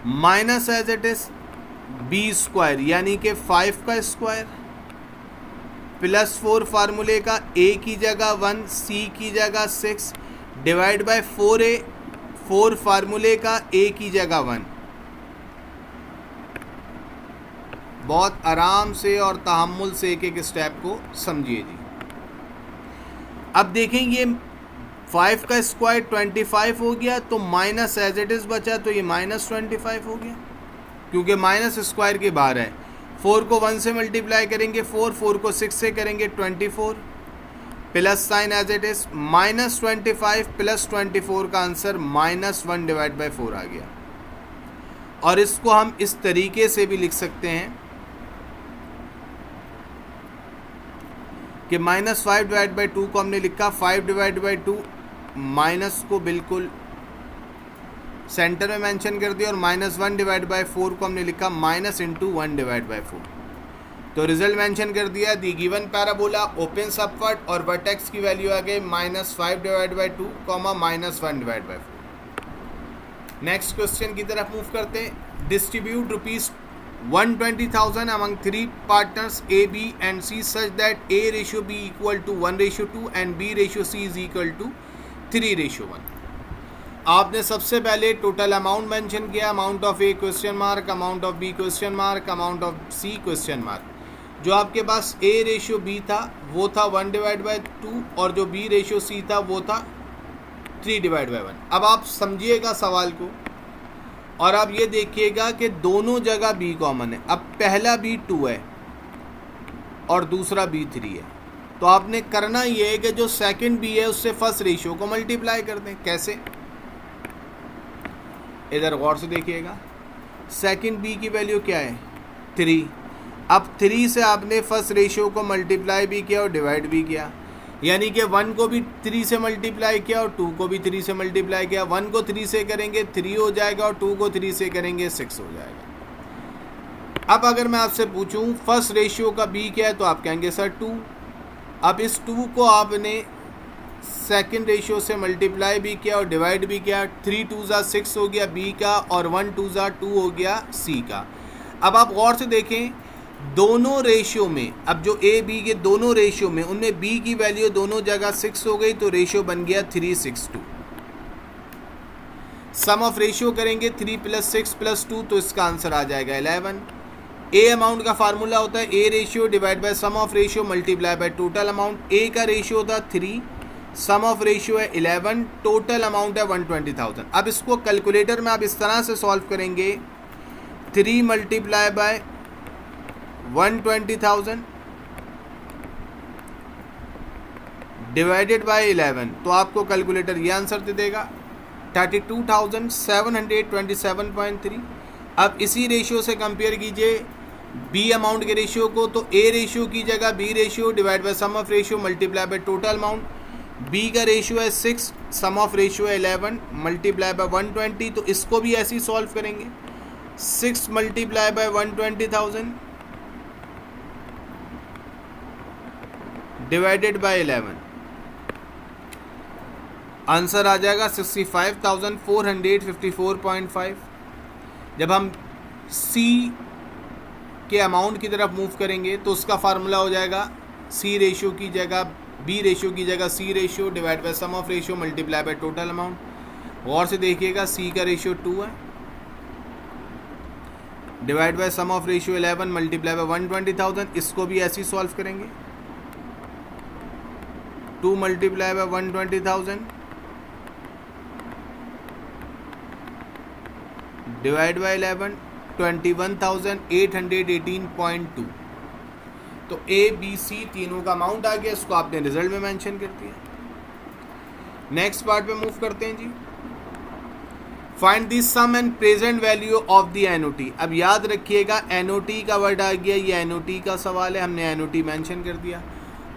minus as it is b square यानी कि 5 का स्क्वायर प्लस 4 फार्मूले का, a की जगह 1, c की जगह 6 डिवाइड बाय 4a, 4 फार्मूले का, a की जगह 1। बहुत आराम से और तहम्मुल से एक एक स्टेप को समझिए जी। अब देखेंगे 5 का स्क्वायर 25 हो गया, तो माइनस एज इट इज बचा, तो ये माइनस 25 हो गया क्योंकि माइनस स्क्वायर के बाहर है। 4 को 1 से मल्टीप्लाई करेंगे 4 को 6 से करेंगे 24 plus sign as it is, minus 25 plus 24 का आंसर माइनस 1 डिवाइड बाई 4 आ गया। और इसको हम इस तरीके से भी लिख सकते हैं कि माइनस 5 डिवाइड बाई 2 को हमने लिखा 5 डिवाइड बाई 2, माइनस को बिल्कुल सेंटर में मेंशन कर दिया, और माइनस 1 डिवाइड बाई 4 को हमने लिखा माइनस इंटू 1 डिवाइड बाई 4। तो रिजल्ट मेंशन कर दिया, the given parabola opens upward और वर्टेक्स की वैल्यू आ गई minus 5 divide by 2 comma minus 1 divide by 4। Next question की तरफ मूव करते हैं। Distribute ₹120,000 among 3 partners A, B and C such that A ratio B equal to 1:2 and B ratio C is equal to 3:1। आपने सबसे पहले टोटल अमाउंट मेंशन किया, amount of A question mark, amount of B question mark, amount of C question mark. जो आपके पास ए रेशियो बी था वो था 1 डिवाइड बाई 2 और जो बी रेशियो सी था वो था 3 डिवाइड बाई 1। अब आप समझिएगा सवाल को और आप ये देखिएगा कि दोनों जगह बी कॉमन है। अब पहला बी 2 है और दूसरा बी 3 है, तो आपने करना ये है कि जो सेकंड बी है उससे फर्स्ट रेशियो को मल्टीप्लाई कर दें। कैसे? इधर गौर से देखिएगा, सेकंड बी की वैल्यू क्या है 3। अब 3 से आपने फर्स्ट रेशियो को मल्टीप्लाई भी किया और डिवाइड भी किया, यानी कि 1 को भी 3 से मल्टीप्लाई किया और 2 को भी 3 से मल्टीप्लाई किया। 1 को 3 से करेंगे 3 हो जाएगा और 2 को 3 से करेंगे 6 हो जाएगा। अब अगर मैं आपसे पूछूं फर्स्ट रेशियो का बी क्या है तो आप कहेंगे सर 2। अब इस 2 को आपने सेकंड रेशियो से मल्टीप्लाई भी किया और डिवाइड भी किया। 3 2 ज़ा 6 हो गया बी का और 1 2 ज़ा 2 हो गया सी का। अब आप गौर से देखें दोनों रेशियो में, अब जो ए बी के दोनों रेशियो में उनमें बी की वैल्यू दोनों जगह 6 हो गई, तो रेशियो बन गया 3 6 2। सम ऑफ रेशियो करेंगे 3 + 6 + 2 तो इसका आंसर आ जाएगा 11। ए अमाउंट का फार्मूला होता है A ratio divide by sum of ratio multiply by total amount. A का रेशियो होता है 3, सम ऑफ रेशियो है 11, टोटल अमाउंट है 120,000। अब इसको कैलकुलेटर में आप इस तरह से सॉल्व करेंगे 3 मल्टीप्लाई बाय 120,000 डिवाइडेड बाय 11, तो आपको कैलकुलेटर ये आंसर दे देगा 32,727.3। अब इसी रेशियो से कंपेयर कीजिए बी अमाउंट के रेशियो को, तो ए रेशियो की जगह B ratio divide by sum of ratio multiply by total amount. B का रेशियो है 6, सम ऑफ रेशियो है 11 मल्टीप्लाई बाय 120, तो इसको भी ऐसे ही सॉल्व करेंगे। 6 multiply by 120,000 divided by 11, answer आ जाएगा 65,454.5। जब हम सी के अमाउंट की तरफ मूव करेंगे तो उसका फार्मूला हो जाएगा सी रेशियो की जगह बी रेशियो की जगह C ratio divide by sum of ratio multiply by total amount. और से देखिएगा सी का रेशियो 2 है divide by sum of ratio 11 multiply by 120,000, इसको भी ऐसे ही सॉल्व करेंगे। 2 मल्टीप्लाई बाय 120,000 डिवाइड बाय 11 21,818.2। तो ए बी सी तीनों का अमाउंट आ गया, इसको आपने रिजल्ट में मेंशन कर दिया। नेक्स्ट पार्ट पे मूव करते हैं जी। Find the sum and present value of the annuity. अब याद रखिएगा एनओटी का वर्ड आ गया, ये एनओटी का सवाल है, हमने एनओटी मेंशन कर दिया।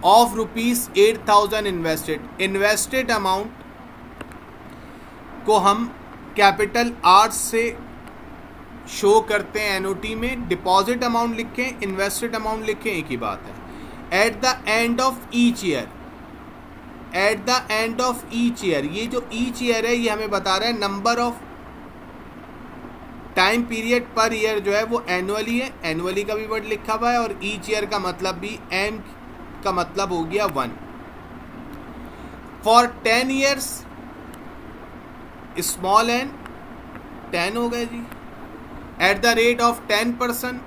ऑफ ₹8,000 इन्वेस्टेड अमाउंट को हम कैपिटल आर से शो करते हैं एनओटी में। डिपॉजिट अमाउंट लिखें, इन्वेस्टेड अमाउंट लिखें, एक ही बात है। At the end of each year, at the end of each year, ये जो ईच ईयर है ये हमें बता रहा है number of time period per year जो है वो एनुअली है, एनुअली का भी वर्ड लिखा हुआ है, और ईच ईयर का मतलब भी एम का मतलब हो गया 1। फॉर 10 ईयर्स स्मॉल एन 10 हो गए जी। At the rate of 10%,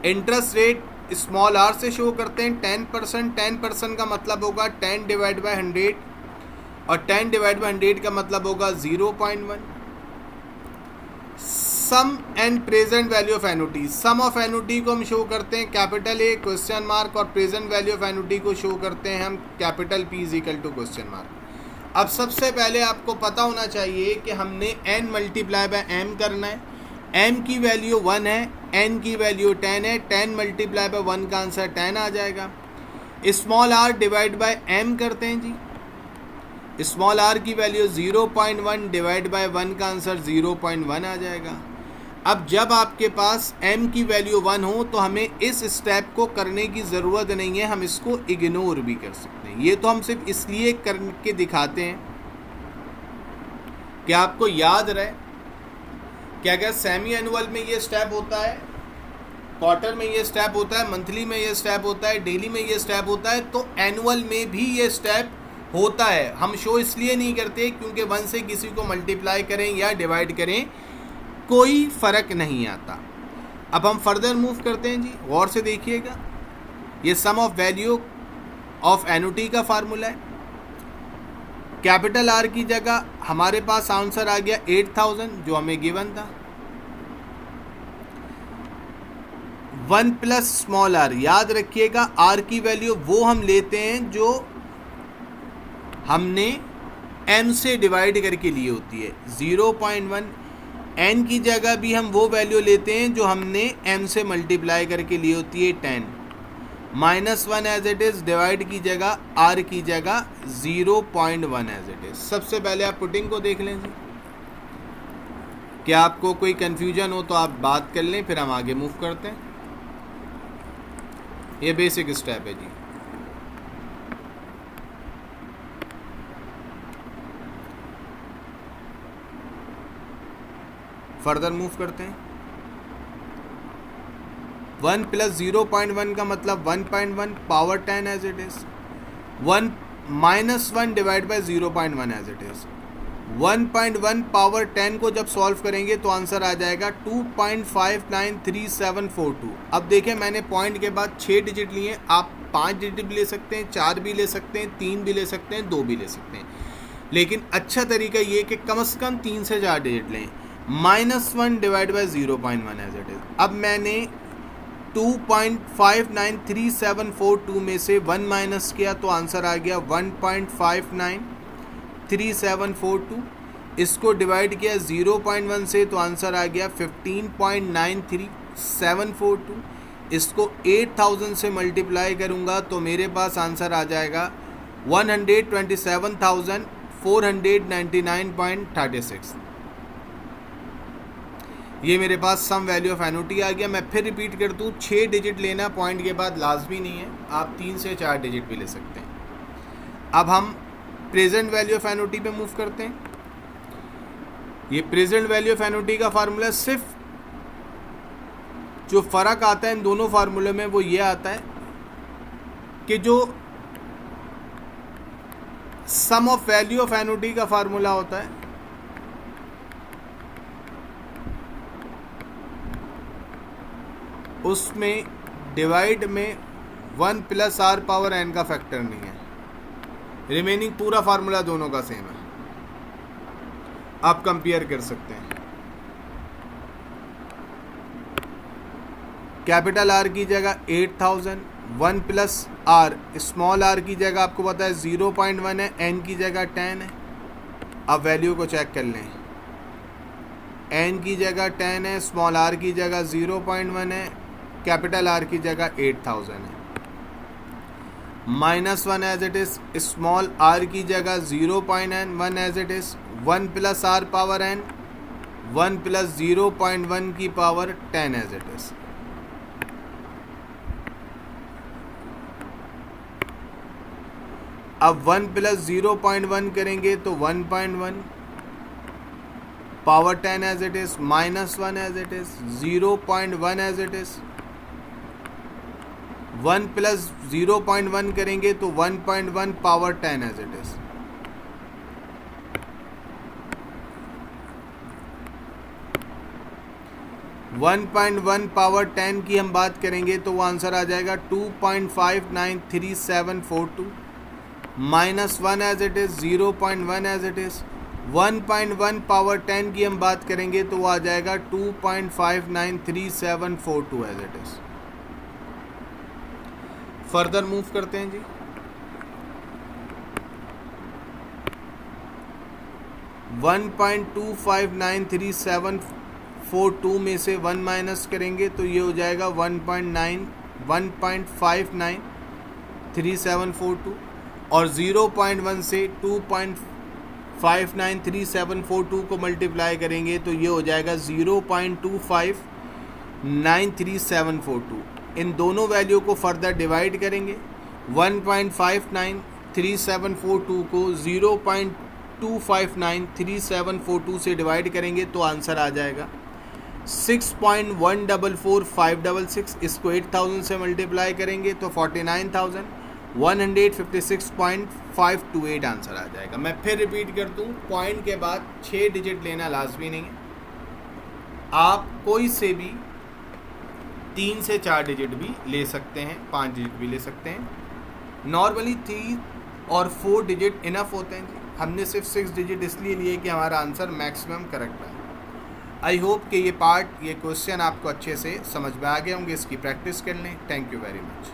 interest rate small r से शो करते हैं 10%। 10% का मतलब होगा 10 डिवाइड बाय 100, और 10 डिवाइड बाय 100 का मतलब होगा 0.1। Sum and present value of annuity, sum of annuity को हम शो करते हैं कैपिटल ए क्वेश्चन मार्क, और प्रेजेंट वैल्यू ऑफ एनओटी को शो करते हैं हम capital P is equal to question mark. अब सबसे पहले आपको पता होना चाहिए कि हमने n मल्टीप्लाई बाय m करना है। m की वैल्यू 1 है, n की वैल्यू 10 है, 10 मल्टीप्लाई बाय 1 का आंसर 10 आ जाएगा। Small r divide by m करते हैं जी, स्मॉल r की वैल्यू 0.1 डिवाइड बाय 1 का आंसर 0.1 आ जाएगा। अब जब आपके पास m की वैल्यू 1 हो तो हमें इस स्टेप को करने की ज़रूरत नहीं है, हम इसको इग्नोर भी कर सकते हैं। ये तो हम सिर्फ इसलिए करके दिखाते हैं कि आपको याद रहे कि अगर सेमी एनुअल में ये स्टेप होता है, क्वार्टर में ये स्टेप होता है, मंथली में ये स्टेप होता है, डेली में ये स्टेप होता है, तो एनुअल में भी ये स्टेप होता है। हम शो इसलिए नहीं करते क्योंकि 1 से किसी को मल्टीप्लाई करें या डिवाइड करें कोई फ़र्क नहीं आता। अब हम फर्दर मूव करते हैं जी, गौर से देखिएगा। ये सम ऑफ वैल्यू ऑफ एनओटी का फार्मूला है। कैपिटल आर की जगह हमारे पास आंसर आ गया 8,000 जो हमें गिवन था। 1 प्लस स्मॉल आर, याद रखिएगा आर की वैल्यू वो हम लेते हैं जो हमने m से डिवाइड करके ली होती है 0.1। n की जगह भी हम वो वैल्यू लेते हैं जो हमने m से मल्टीप्लाई करके ली होती है 10। -1 एज इट इज़, डिवाइड की जगह r की जगह 0.1 एज इट इज़। सबसे पहले आप पुटिंग को देख लें जी, क्या आपको कोई कन्फ्यूजन हो तो आप बात कर लें, फिर हम आगे मूव करते हैं। ये बेसिक स्टेप है जी। फर्दर मूव करते हैं। 1 प्लस 0.1 का मतलब 1.1 power 10 as it is. 1 -1 divide by 0.1 as it is. 1.1 power 10 को जब सॉल्व करेंगे तो आंसर आ जाएगा 2.593742। अब देखें मैंने पॉइंट के बाद 6 डिजिट लिए, आप 5 डिजिट भी ले सकते हैं, 4 भी ले सकते हैं, 3 भी ले सकते हैं, 2 भी ले सकते हैं, लेकिन अच्छा तरीका ये कि कम से कम 3 से 4 डिजिट लें। -1 divide by 0.1 as it is. अब मैंने 2.593742 में से 1 माइनस किया तो आंसर आ गया 1.593742। इसको डिवाइड किया 0.1 से तो आंसर आ गया 15.93 128.742, इसको 8000 से मल्टीप्लाई करूँगा तो मेरे पास आंसर आ जाएगा 127,499.36। ये मेरे पास सम वैल्यू ऑफ एनुटी आ गया। मैं फिर रिपीट कर दूँ, 6 डिजिट लेना पॉइंट के बाद लाजमी नहीं है, आप 3 से 4 डिजिट भी ले सकते हैं। अब हम प्रेजेंट वैल्यू ऑफ एनुटी पे मूव करते हैं। ये प्रेजेंट वैल्यू ऑफ एनुटी का फार्मूला, सिर्फ जो फ़र्क आता है इन दोनों फार्मूले में वो ये आता है कि जो सम ऑफ वैल्यू ऑफ एनुटी का फार्मूला होता है उसमें डिवाइड में 1 + r⁻n का फैक्टर नहीं है। रिमेनिंग पूरा फार्मूला दोनों का सेम है, आप कंपेयर कर सकते हैं। कैपिटल आर की जगह 8000, 1 + r, स्मॉल r की जगह आपको पता है 0.1 है, n की जगह 10 है। अब वैल्यू को चेक कर लें, n की जगह 10 है, स्मॉल r की जगह 0.1 है, कैपिटल R की जगह 8000 है। -1 as it is, small r की जगह 0.1 एज इट इज़, 1 + r⁻n, 1 + 0.1 की पावर 10 एज इट इज़। अब 1 + 0.1 करेंगे तो 1.1, power 10 as it is, -1 as it is, 0.1 as it is, 1 + 0.1 करेंगे तो 1.1 power 10 as it is. One 1.1 power 10 की हम बात करेंगे तो वो आंसर आ जाएगा 2.593742, -1 as it is, 0.1 as it is, 1.1 power 10 की हम बात करेंगे तो वो आ जाएगा 2.593742 as it is. Further move करते हैं जी। वन 1.259342 में से 1 माइनस करेंगे तो ये हो जाएगा 1.593742, और 0.1 से 2.593742 को मल्टीप्लाई करेंगे तो ये हो जाएगा 0.25933742। इन दोनों वैल्यू को फर्दर डिवाइड करेंगे। 1.593742 को 0.25933742 से डिवाइड करेंगे तो आंसर आ जाएगा 6.144566। इसको 8000 से मल्टीप्लाई करेंगे तो 49,156.528 आंसर आ जाएगा। मैं फिर रिपीट कर दूं, पॉइंट के बाद 6 डिजिट लेना लाजमी नहीं है, आप कोई से भी 3 से 4 डिजिट भी ले सकते हैं, 5 डिजिट भी ले सकते हैं। नॉर्मली 3 और 4 डिजिट इनफ होते हैं जी। हमने सिर्फ 6 डिजिट इसलिए लिए कि हमारा आंसर मैक्सिमम करेक्ट है। आई होप कि ये क्वेश्चन आपको अच्छे से समझ में आ गए होंगे। इसकी प्रैक्टिस कर लें। Thank you very much.